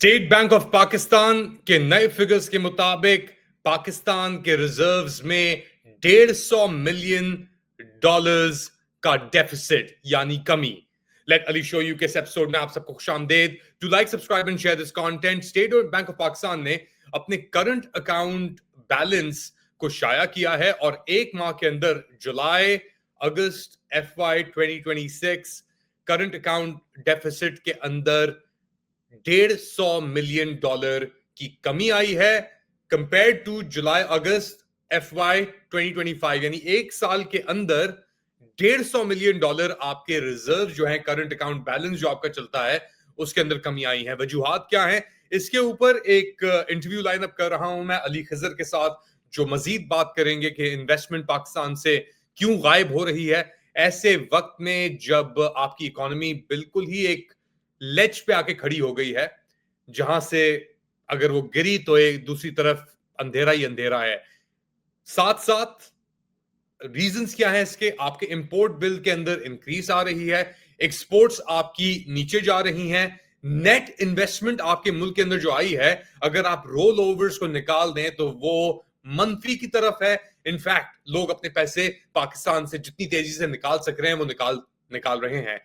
State bank of Pakistan के नए figures के मुताबिक पाकिस्तान के रिजर्व्स में 150 मिलियन डॉलर्स का डेफिसिट यानी कमी। लेट अली शो यू के इस एपिसोड में आप सबको खुशामदीद। To like, subscribe and share this content. State bank of Pakistan ने अपने करंट अकाउंट बैलेंस को शाया किया है और एक माह के अंदर जुलाई अगस्त FY 2026 करंट अकाउंट डेफिसिट के अंदर 150 मिलियन डॉलर की कमी आई है कंपेयर टू जुलाई अगस्त FY 2025। यानी एक साल के अंदर 150 मिलियन डॉलर आपके रिजर्व जो है, करंट अकाउंट बैलेंस जो आपका चलता है, उसके अंदर कमी आई है। वजूहात क्या है, इसके ऊपर एक इंटरव्यू लाइन अप कर रहा हूं मैं अली खजर के साथ, जो मजीद बात करेंगे कि इन्वेस्टमेंट पाकिस्तान से क्यों गायब हो रही है ऐसे वक्त में जब आपकी इकोनॉमी बिल्कुल ही एक लेच पे आके खड़ी हो गई है, जहां से अगर वो गिरी तो एक दूसरी तरफ अंधेरा ही अंधेरा है। साथ साथ रीजंस क्या है इसके, आपके इंपोर्ट बिल के अंदर इंक्रीज आ रही है, एक्सपोर्ट्स आपकी नीचे जा रही हैं, नेट इन्वेस्टमेंट आपके मुल्क के अंदर जो आई है, अगर आप रोल ओवर्स को निकाल दें तो वो मंफी की तरफ है। इनफैक्ट लोग अपने पैसे पाकिस्तान से जितनी तेजी से निकाल सक रहे हैं वो निकाल रहे हैं।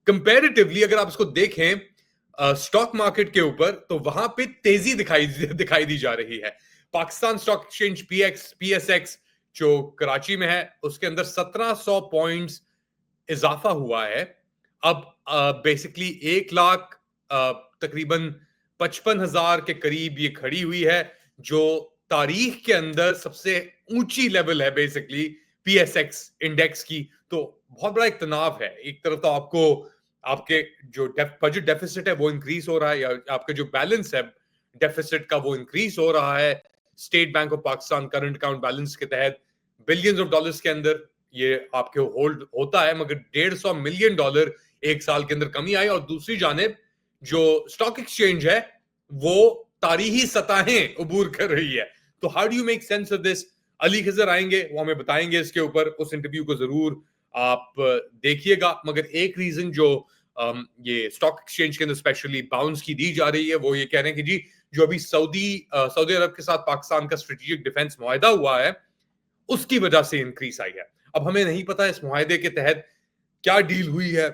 कंपैरेटिवली अगर आप इसको देखें स्टॉक मार्केट के ऊपर, तो वहां पे तेजी दिखाई दी जा रही है। पाकिस्तान स्टॉक एक्सचेंज PSX जो कराची में है, उसके अंदर 1700 पॉइंट्स इजाफा हुआ है। अब बेसिकली 1 लाख तकरीबन 55,000 के करीब ये खड़ी हुई है, जो तारीख के अंदर सबसे ऊंची लेवल है बेसिकली PSX इंडेक्स की। तो बहुत बड़ा एक तनाव है। एक तरफ तो आपको आपके जो बजट डेफिसिट है वो इंक्रीज हो रहा है, या आपका जो बैलेंस है डेफिसिट का वो इंक्रीज हो रहा है। State bank of Pakistan current account balance के तहत बिलियंस ऑफ डॉलर्स के अंदर ये आपके होल्ड होता है, मगर 150 मिलियन डॉलर एक साल के अंदर कमी आई। और दूसरी जानिब जो स्टॉक एक्सचेंज है वो तारीखी सतहें उबूर कर रही है। तो how do you make sense of this? Ali Khazar आएंगे, वो हमें बताएंगे इसके ऊपर। उस इंटरव्यू को जरूर आप देखिएगा। मगर एक रीजन जो ये स्टॉक एक्सचेंज के अंदर स्पेशली बाउंस की दी जा रही है, वो ये कह रहे हैं कि जी जो अभी सऊदी अरब के साथ पाकिस्तान का स्ट्रेटेजिक डिफेंस मुआहिदा हुआ है, उसकी वजह से इंक्रीज आई है। अब हमें नहीं पता इस मुआहिदे के तहत क्या डील हुई है,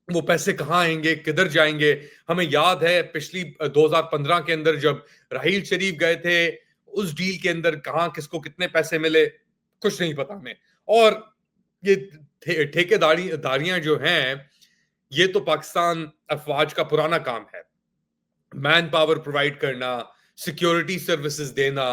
वो पैसे कहां आएंगे, किधर जाएंगे। हमें याद है पिछली 2015 के अंदर जब राहील शरीफ गए थे, उस डील के अंदर कहां किसको कितने पैसे मिले, कुछ नहीं पता हमें। और ये ठेकेदारियां जो हैं, ये तो पाकिस्तान अफवाज का पुराना काम है। मैन पावर प्रोवाइड करना, सिक्योरिटी सर्विसेज देना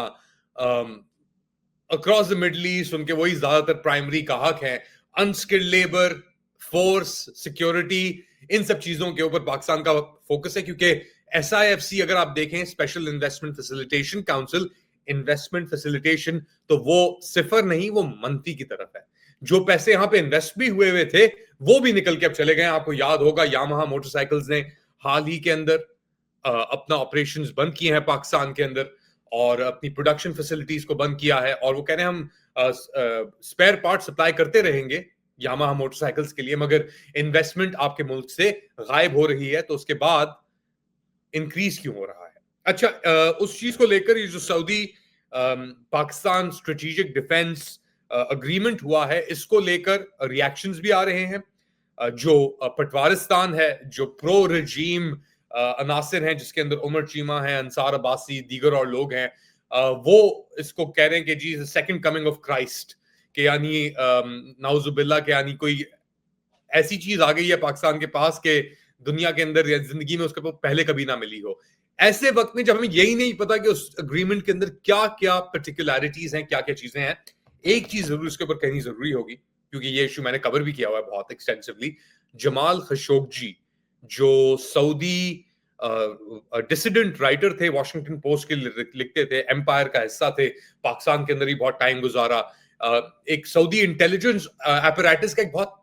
अक्रॉस द मिडल ईस्ट, उनके वही ज्यादातर प्राइमरी का हक है। अनस्किल्ड लेबर फोर्स, सिक्योरिटी, इन सब चीजों के ऊपर पाकिस्तान का फोकस है, क्योंकि SIFC अगर आप देखें, special investment facilitation council, investment facilitation तो वो सिफर नहीं, वो मंफी की तरफ है। जो पैसे यहां पे इन्वेस्ट भी हुए थे वो भी निकल के अब चले गए। आपको याद होगा यामाहा मोटरसाइकिल्स ने हाल ही के अंदर अपना ऑपरेशंस बंद किए हैं पाकिस्तान के अंदर, और अपनी प्रोडक्शन फैसिलिटीज को बंद किया है। और वो कह रहे हैं हम स्पेयर पार्ट सप्लाई करते रहेंगे यामाहा मोटरसाइकिल्स के लिए, मगर इन्वेस्टमेंट आपके मुल्क से गायब हो रही है। तो उसके बाद इंक्रीज क्यों हो रहा है? अच्छा, उस चीज को लेकर ये जो Saudi Pakistan strategic defence agreement हुआ है, इसको लेकर रिएक्शंस भी आ रहे हैं। जो पटवारिस्तान है, जो प्रो रजीम अनासिर हैं, जिसके अंदर उमर चीमा है, अंसार अब्बासी, दीगर और लोग हैं, वो इसको कह रहे हैं कि जी सेकंड कमिंग ऑफ क्राइस्ट, के यानी नाउजुबिल्ला के यानी कोई ऐसी चीज आ गई है पाकिस्तान के पास के दुनिया के अंदर या जिंदगी में उसके पहले कभी ना मिली हो। ऐसे वक्त में जब हमें यही नहीं पता कि उस अग्रीमेंट के अंदर क्या क्या पर्टिकुलरिटीज हैं, क्या क्या चीजें हैं, एक चीज जरूर इसके ऊपर कहनी जरूरी होगी, क्योंकि ये इशू मैंने कवर भी किया हुआ है बहुत एक्सटेंसिवली। जमाल खशोगी, जो सऊदी डिसिडेंट राइटर थे, वॉशिंगटन पोस्ट के लिखते थे, एम्पायर का हिस्सा थे, पाकिस्तान के अंदर ही बहुत टाइम गुजारा, एक सऊदी इंटेलिजेंस एपरेटस का एक बहुत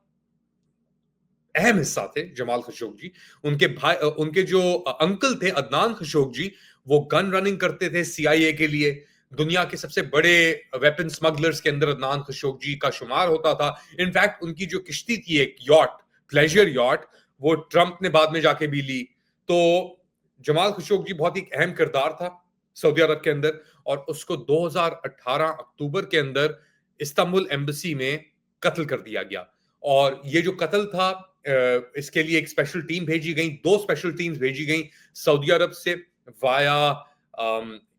अहम हिस्सा थे जमाल खशोगी। उनके भाई, उनके जो अंकल थे अदनान खशोगी, वो गन रनिंग करते थे CIA के लिए। दुनिया के सबसे बड़े वेपन स्मगलर्स के अंदर अदनान खशोगी का शुमार होता था। इनफैक्ट उनकी जो किश्ती थी, एक यॉट, प्लेजर यॉट, वो ट्रंप ने बाद में जाके भी ली। तो जमाल खशोगी बहुत ही अहम किरदार था सऊदी अरब के अंदर, और उसको 2018 अक्टूबर के अंदर इस्तांबुल एम्बेसी में कत्ल कर दिया गया। और ये जो कत्ल था, इसके लिए एक स्पेशल टीम भेजी गई, 2 स्पेशल टीम्स भेजी गई सऊदी अरब से वाया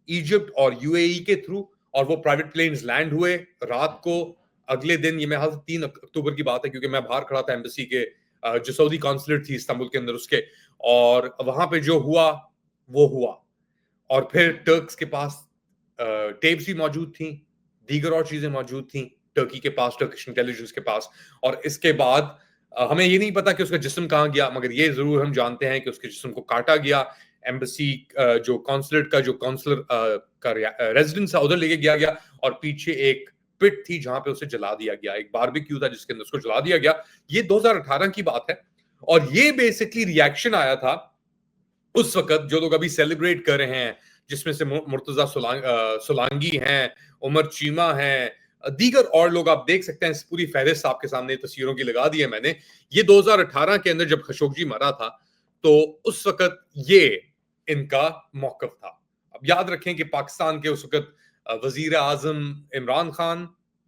इजिप्ट और यूएई के थ्रू, और वो प्राइवेट प्लेन्स लैंड हुए रात को। अगले दिन, ये मेरे ख्याल से 3 अक्टूबर की बात है, क्योंकि मैं बाहर खड़ा था एम्बेसी के, जो सऊदी कॉन्सुलेट थी इस्तांबुल के अंदर उसके, और वहां पे जो हुआ वो हुआ। और फिर टर्क्स के पास टेप्स भी मौजूद थी, दीगर और चीजें मौजूद थी टर्की के पास, टर्किश इंटेलिजेंस के पास। और इसके बाद हमें ये नहीं पता कि उसका जिस्म कहाँ गया, मगर ये जरूर हम जानते हैं कि उसके जिस्म को काटा गया। एम्बेसी जो कॉन्सुलेट का जो कॉन्सुलर का रेजिडेंस था उधर लेके गया गया, और पीछे एक पिट थी जहां पे उसे जला दिया गया, एक बारबेक्यू था जिसके अंदर उसको जला दिया गया। ये 2018 की बात है, और ये बेसिकली रिएक्शन आया था उस वक्त, जो लोग अभी सेलिब्रेट कर रहे हैं, जिसमें से मुर्तजा सोलांगी हैं, उमर चीमा हैं, दीगर और लोग आप देख सकते हैं। इस पूरी फहरिस्त आपके सामने तस्वीरों की लगा दी है मैंने। ये 2018 के अंदर जब खशोगी मरा था, तो उस वक्त ये इनका मौकफ था। अब याद रखें कि पाकिस्तान के उस वक्त वजीर आजम इमरान खान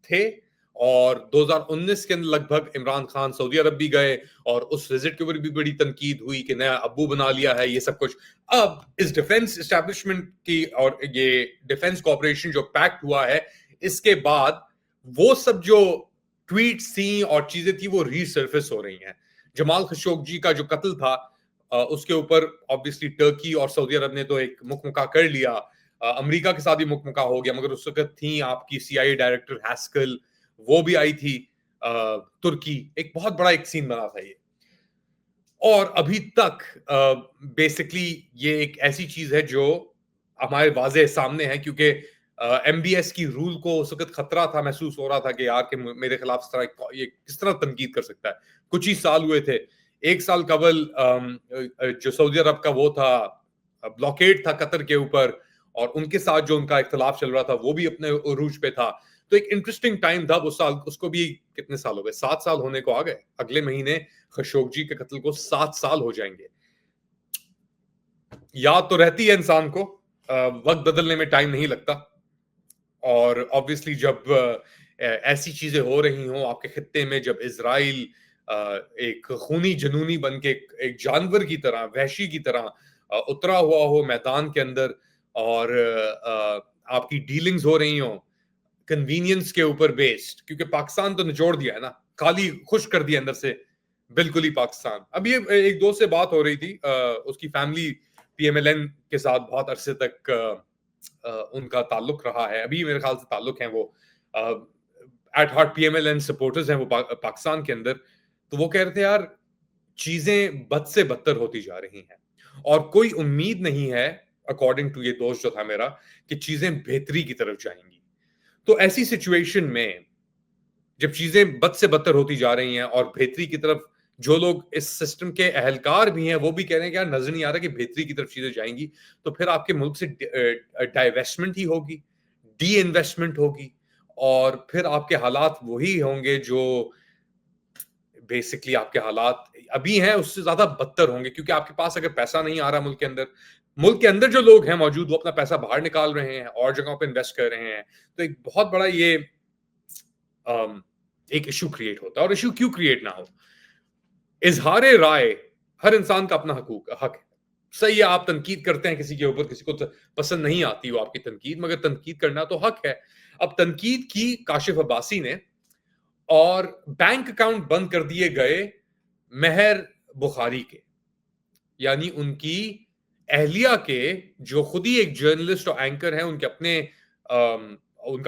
थे, और 2019 के अंदर लगभग इमरान खान सऊदी अरब भी गए, और उस विजिट के ऊपर भी बड़ी तनकीद हुई कि नया अब्बू बना लिया है, ये सब कुछ। अब इस डिफेंस एस्टेब्लिशमेंट की और ये डिफेंस कॉर्पोरेशन जो पैक्ट हुआ है, इसके बाद वो सब जो ट्वीट्स थी और चीजें थी वो रीसर्फेस हो रही हैं। जमाल खशोगी का जो कत्ल था, उसके ऊपर ऑब्वियसली टर्की और सऊदी अरब ने तो एक मुकमुका कर लिया, अमेरिका के साथ भी मुकमुका हो गया, मगर उस वक्त थी आपकी सीआईए डायरेक्टर हैस्कल, वो भी आई थी तुर्की। एक बहुत बड़ा एक सीन बना था ये। और अभी तक बेसिकली ये एक ऐसी चीज है जो हमारे वाजे सामने है, क्योंकि एमबीएस की रूल को उस वक्त खतरा था, महसूस हो रहा था कि यार कि मेरे खिलाफ इस तरह ये किस तरह तनकीद कर सकता है। कुछ ही साल हुए थे, 1 साल कबल जो सऊदी अरब का वो था, ब्लॉकेड था कतर के ऊपर, और उनके साथ जो उनका इख्तलाफ चल रहा था वो भी अपने उरूज पे था। तो एक इंटरेस्टिंग टाइम था वो साल। उसको भी कितने साल हो गए, 7 साल होने को आ गए। अगले महीने खशोगी के कत्ल को 7 साल हो जाएंगे। याद तो रहती है इंसान को, वक्त बदलने में टाइम नहीं लगता। और ऑब्वियसली जब ऐसी चीजें हो रही हों आपके खित्ते में, जब इजराइल एक खूनी जनूनी बन के एक जानवर की तरह, वहशी की तरह उतरा हुआ हो मैदान के अंदर, और आपकी डीलिंग्स हो रही हो कन्वीनियंस के ऊपर बेस्ड, क्योंकि पाकिस्तान तो निचोड़ दिया है ना, खाली खुश कर दिया अंदर से, बिल्कुल ही पाकिस्तान। अब ये एक दोस्त से बात हो रही थी, उसकी फैमिली पीएमएलएन के साथ बहुत अरसे तक उनका ताल्लुक रहा है, अभी मेरे ख्याल से ताल्लुक है वो, एट हार्ट पीएमएलएन सपोर्टर्स हैं वो पाकिस्तान के अंदर। तो वो कह रहे थे यार चीजें बद से बदतर होती जा रही हैं, और कोई उम्मीद नहीं है, अकॉर्डिंग टू ये दोस्त जो था मेरा, कि चीजें बेहतरी की तरफ जाएंगी। तो ऐसी सिचुएशन में जब चीजें बद से बदतर होती जा रही हैं, और बेहतरी की तरफ जो लोग इस सिस्टम के अहलकार भी हैं वो भी कह रहे हैं कि यार नजर नहीं आ रहा कि बेहतरी की तरफ चीजें जाएंगी, तो फिर आपके मुल्क से डाइवेस्टमेंट ही होगी, डी इन्वेस्टमेंट होगी, और फिर आपके हालात वही होंगे जो बेसिकली आपके हालात अभी हैं उससे ज्यादा बदतर होंगे, क्योंकि आपके पास अगर पैसा नहीं आ रहा मुल्क के अंदर जो लोग हैं मौजूद, वो अपना पैसा बाहर निकाल रहे हैं और जगहों पे इन्वेस्ट कर रहे हैं। तो एक बहुत बड़ा ये एक इशू क्रिएट होता है। और इशू क्यों क्रिएट ना हो, इजहार राय हर इंसान का अपना हक है। सही है, आप तनकीद करते हैं किसी के ऊपर, किसी को पसंद नहीं आती वो आपकी तनकीद, मगर तनकीद करना तो हक है। अब तनकीद की काशिफ अब्बासी ने, और बैंक अकाउंट बंद कर दिए गए महर बुखारी के, यानी उनकी अहलिया के, जो खुद ही एक जर्नलिस्ट और एंकर है, उनका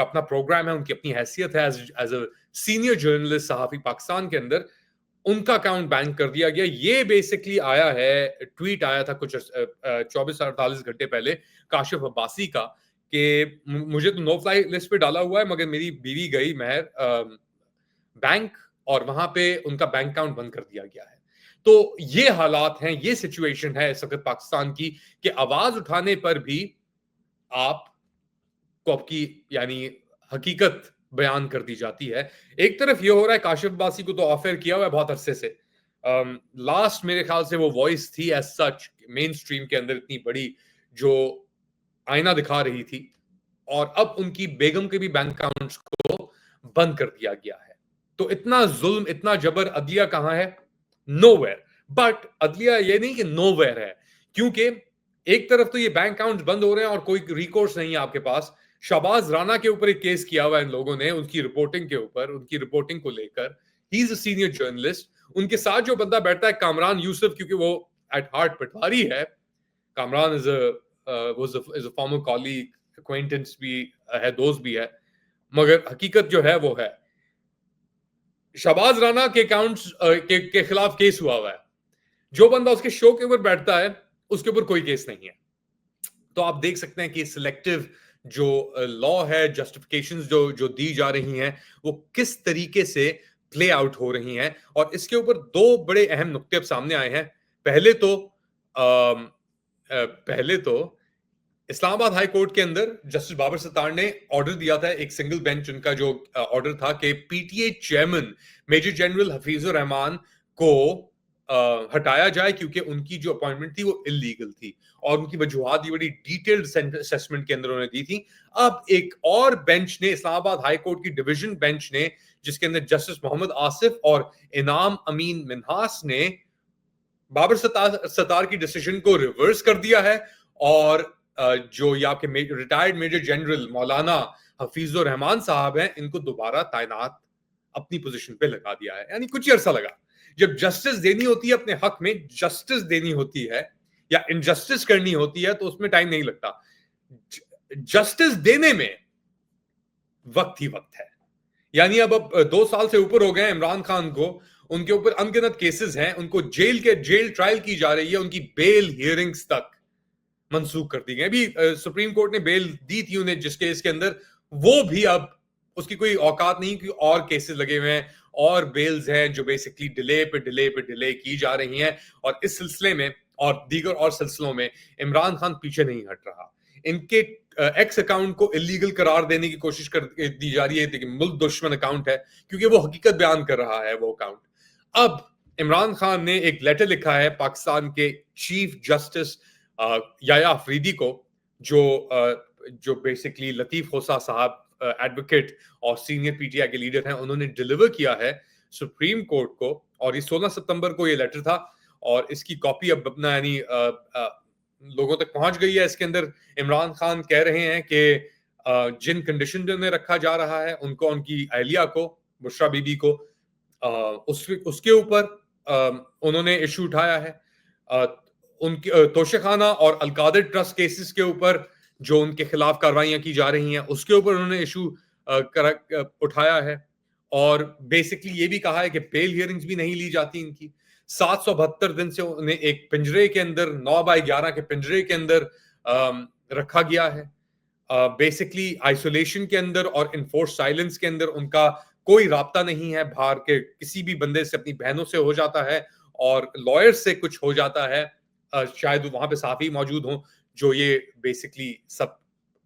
अपना प्रोग्राम है, उनकी अपनी हैसियत है एज अ सीनियर जर्नलिस्ट सहाफी पाकिस्तान के अंदर, उनका अकाउंट बैन कर दिया गया। ये बेसिकली आया है, ट्वीट आया था कुछ 24-48 घंटे पहले काशिफ अब्बासी का, कि मुझे तो नो फ्लाई लिस्ट पे डाला हुआ है, मगर मेरी बीवी गई महर बैंक, और वहां पे उनका बैंक अकाउंट बंद कर दिया गया है। तो ये हालात हैं, ये सिचुएशन है इस वक्त पाकिस्तान की, कि आवाज उठाने पर भी आपको आपकी यानी हकीकत बयान कर दी जाती है। एक तरफ ये हो रहा है, काशिफ अब्बासी को तो ऑफर किया हुआ है बहुत अरसे से, लास्ट मेरे ख्याल से वो वॉइस थी एज सच मेन स्ट्रीम के अंदर इतनी बड़ी, जो आईना दिखा रही थी। और अब उनकी बेगम के भी बैंक अकाउंट्स को बंद कर दिया गया है। तो इतना जुल्म, इतना जबर अदलिया कहां है? नोवेयर। बट अदलिया ये नहीं कि नोवेयर है, क्योंकि एक तरफ तो ये बैंक अकाउंट्स बंद हो रहे हैं और कोई रिकोर्स नहीं है आपके पास। शहबाज राणा के ऊपर एक केस किया हुआ है इन लोगों ने, उनकी रिपोर्टिंग के ऊपर, उनकी रिपोर्टिंग को लेकर। He is a senior journalist. उनके साथ जो बंदा बैठता है कामरान यूसुफ, क्योंकि वो एट हार्ट पटवारी है। Kamran is a former colleague, acquaintance भी है, दोस्त भी है, मगर हकीकत जो है वो है शहबाज राणा के अकाउंट्स के खिलाफ केस हुआ हुआ है। जो बंदा उसके शो के ऊपर बैठता है उसके ऊपर कोई केस नहीं है। तो आप देख सकते हैं कि सिलेक्टिव जो लॉ है, जस्टिफिकेशंस जो जो दी जा रही हैं, वो किस तरीके से प्ले आउट हो रही हैं। और इसके ऊपर दो बड़े अहम नुक्ते अब सामने आए हैं। पहले तो इस्लामाबाद हाई कोर्ट के अंदर जस्टिस बाबर सत्तार ने ऑर्डर दिया था, एक सिंगल बेंच उनका जो ऑर्डर था कि PTA chairman major general Hafizur Rahman को हटाया जाए, क्योंकि उनकी जो अपॉइंटमेंट थी वो इलीगल थी। और उनकी वजूहात भी बड़ी डिटेल्ड असेसमेंट के अंदर उन्होंने दी थी। अब एक और बेंच ने, इस्लामाबाद हाई कोर्ट की डिवीजन बेंच ने, जिसके अंदर जस्टिस मोहम्मद आसिफ और इनाम अमीन मिन्हास ने, बाबर सत्तार की डिसीजन को रिवर्स कर दिया है। और जो ये आपके रिटायर्ड मेजर जनरल मौलाना हफीजुर रहमान साहब हैं, इनको दोबारा तैनात अपनी पोजीशन पे लगा दिया है। यानी कुछ ही अरसा लगा। जब जस्टिस देनी होती है, अपने हक में जस्टिस देनी होती है या इनजस्टिस करनी होती है, तो उसमें टाइम नहीं लगता। जस्टिस देने में वक्त ही वक्त है। यानी अब 2 साल से ऊपर हो गए इमरान खान को, उनके ऊपर अनगिनत केसेस हैं, उनको जेल ट्रायल की जा रही है, उनकी बेल हियरिंग्स तक मंसूख कर दी गई। अभी सुप्रीम कोर्ट ने बेल दी थी उन्हें जिस केस के अंदर, वो भी अब उसकी कोई औकात नहीं कि और केसेस लगे हुए हैं और बेल्स हैं जो बेसिकली डिले पे डिले पे डिले की जा रही हैं। और इस सिलसिले में और दीगर और सिलसिलों में इमरान खान पीछे नहीं हट रहा। इनके एक्स अकाउंट को इलीगल करार देने की कोशिश कर दी जा रही है, लेकिन मुल्क दुश्मन अकाउंट है, क्योंकि वो हकीकत बयान कर रहा है वो अकाउंट। अब इमरान खान ने एक लेटर लिखा है पाकिस्तान के चीफ जस्टिस याया अफरीदी को, जो बेसिकली लतीफ खोसा साहब एडवोकेट और सीनियर पीटीआई के लीडर हैं, उन्होंने डिलीवर किया है सुप्रीम कोर्ट को। और ये 16 सितंबर को ये लेटर था और इसकी कॉपी अब अपना यानी लोगों तक पहुंच गई है। इसके अंदर इमरान खान कह रहे हैं कि जिन कंडीशन में रखा जा रहा है उनको, उनकी अहलिया को, बुशरा बीबी को, उसके ऊपर उन्होंने इशू उठाया है। उनके तोशेखाना और अलकादर ट्रस्ट केसेस के ऊपर जो उनके खिलाफ कार्रवाइयां की जा रही हैं, उसके ऊपर उन्होंने इशू उठाया है। और बेसिकली ये भी कहा है कि बेल हियरिंग्स भी नहीं ली जाती इनकी। 772 दिन से उन्हें एक पिंजरे के अंदर, 9x11 के पिंजरे के अंदर रखा गया है। बेसिकली आइसोलेशन के अंदर और इन्फोर्स साइलेंस के अंदर उनका कोई राब्ता नहीं है। बाहर के किसी भी बंदे से, अपनी बहनों से हो जाता है और लॉयर से कुछ हो जाता है, शायद वहां पे साफी मौजूद हो जो ये बेसिकली सब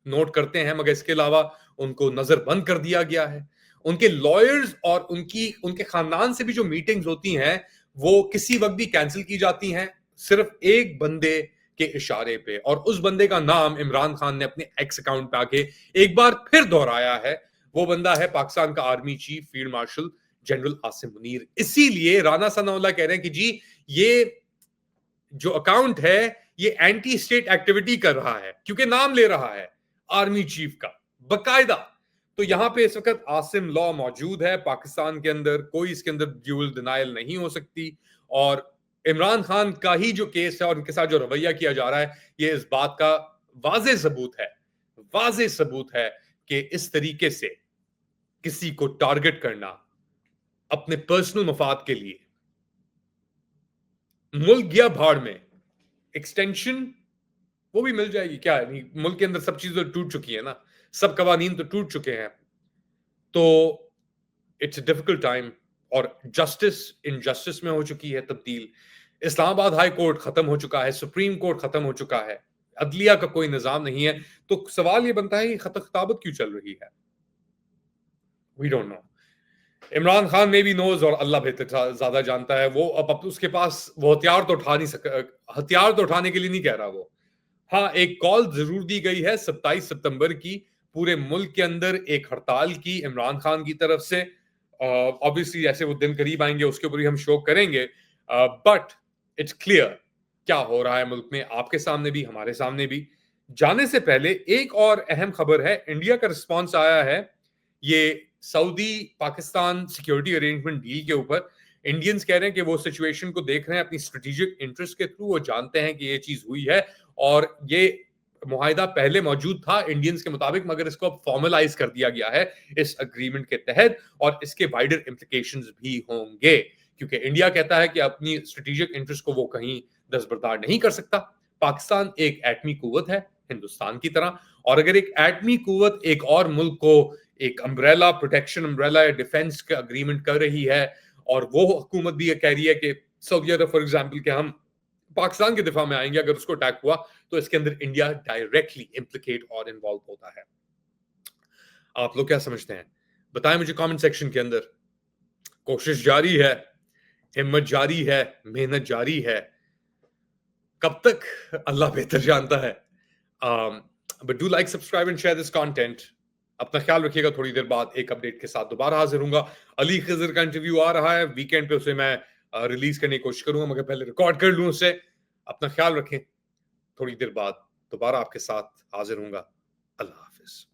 नोट करते हैं, मगर इसके अलावा उनको नजरबंद कर दिया गया है। उनके लॉयर्स और उनके खानदान से भी जो मीटिंग्स होती हैं वो किसी वक्त भी कैंसिल की जाती हैं, सिर्फ एक बंदे के इशारे पे। और उस बंदे का नाम इमरान खान ने अपने एक्स अकाउंट पे आके एक बार फिर दोहराया है। वो बंदा है पाकिस्तान का army chief field marshal general Asim Munir. इसीलिए राना सनाउल्लाह कह रहे हैं कि जी ये जो अकाउंट है ये एंटी स्टेट एक्टिविटी कर रहा है, क्योंकि नाम ले रहा है आर्मी चीफ का बकायदा। तो यहां पे इस वक्त आसिम लॉ मौजूद है पाकिस्तान के अंदर, कोई इसके अंदर ड्यूल डिनायल नहीं हो सकती। और इमरान खान का ही जो केस है और उनके साथ जो रवैया किया जा रहा है, ये इस बात का वाज़े सबूत है कि इस तरीके से किसी को टारगेट करना अपने पर्सनल मफाद के लिए। मुल्क गया भाड़ में, एक्सटेंशन वो भी मिल जाएगी क्या? नहीं, मुल्क के अंदर सब चीजें टूट चुकी है ना, सब कवानीन तो टूट चुके हैं। तो इट्स डिफिकल्ट टाइम और जस्टिस इनजस्टिस में हो चुकी है तब्दील। इस्लामाबाद हाई कोर्ट खत्म हो चुका है, सुप्रीम कोर्ट खत्म हो चुका है, अदलिया का कोई निजाम नहीं है। तो सवाल ये बनता है कि खत खिताबत क्यों चल रही है? We don't know. Imran Khan में भी नोज और अल्लाह बेहतर ज्यादा जानता है। वो अब उसके पास वो हथियार तो उठा नहीं हथियार तो उठाने के लिए नहीं कह रहा वो। हाँ, एक कॉल जरूर दी गई है 27 सितंबर की, पूरे मुल्क के अंदर एक हड़ताल की इमरान खान की तरफ से। ऑब्वियसली जैसे वो दिन करीब आएंगे उसके ऊपर ही हम शो करेंगे, बट इट्स क्लियर क्या हो रहा है मुल्क में, आपके सामने भी हमारे सामने भी। जाने से पहले एक और अहम खबर है, इंडिया का रिस्पॉन्स आया है ये Saudi Pakistan security arrangement deal के ऊपर। इंडियंस कह रहे हैं कि वो सिचुएशन को देख रहे हैं अपनी स्ट्रेटेजिक इंटरेस्ट के थ्रू, वो जानते हैं कि ये चीज हुई है और ये मुआहिदा पहले मौजूद था इंडियंस के मुताबिक, मगर इसको अब फॉर्मलाइज कर दिया गया है इस अग्रीमेंट के तहत, और इसके वाइडर इम्प्लीकेशंस भी होंगे, क्योंकि इंडिया कहता है कि अपनी स्ट्रेटेजिक इंटरेस्ट को वो कहीं दस्तबरदार नहीं कर सकता। पाकिस्तान एक एटमी कुव्वत है हिंदुस्तान की तरह, और अगर एक एटमी कुव्वत एक और मुल्क को एक अम्ब्रेला प्रोटेक्शन, अम्ब्रेला या डिफेंस का अग्रीमेंट कर रही है, और वो हुकूमत भी कह रही है कि सऊदी अरब फॉर एग्जांपल कि हम पाकिस्तान के दिफा में आएंगे अगर उसको अटैक हुआ, तो इसके अंदर इंडिया डायरेक्टली इम्प्लिकेट और इन्वॉल्व होता है। आप लोग क्या समझते हैं? बताएं मुझे कमेंट सेक्शन के अंदर। कोशिश जारी है, हिम्मत जारी है, मेहनत जारी है, कब तक अल्लाह बेहतर जानता है। But do like, subscribe and share this content. अपना ख्याल रखिएगा। थोड़ी देर बाद एक अपडेट के साथ दोबारा हाजिर होऊंगा। अली खिजर का इंटरव्यू आ रहा है वीकेंड पे, उसे मैं रिलीज करने की कोशिश करूंगा, मगर पहले रिकॉर्ड कर लूं उसे। अपना ख्याल रखें। थोड़ी देर बाद दोबारा आपके साथ हाजिर होऊंगा। अल्लाह हाफिज।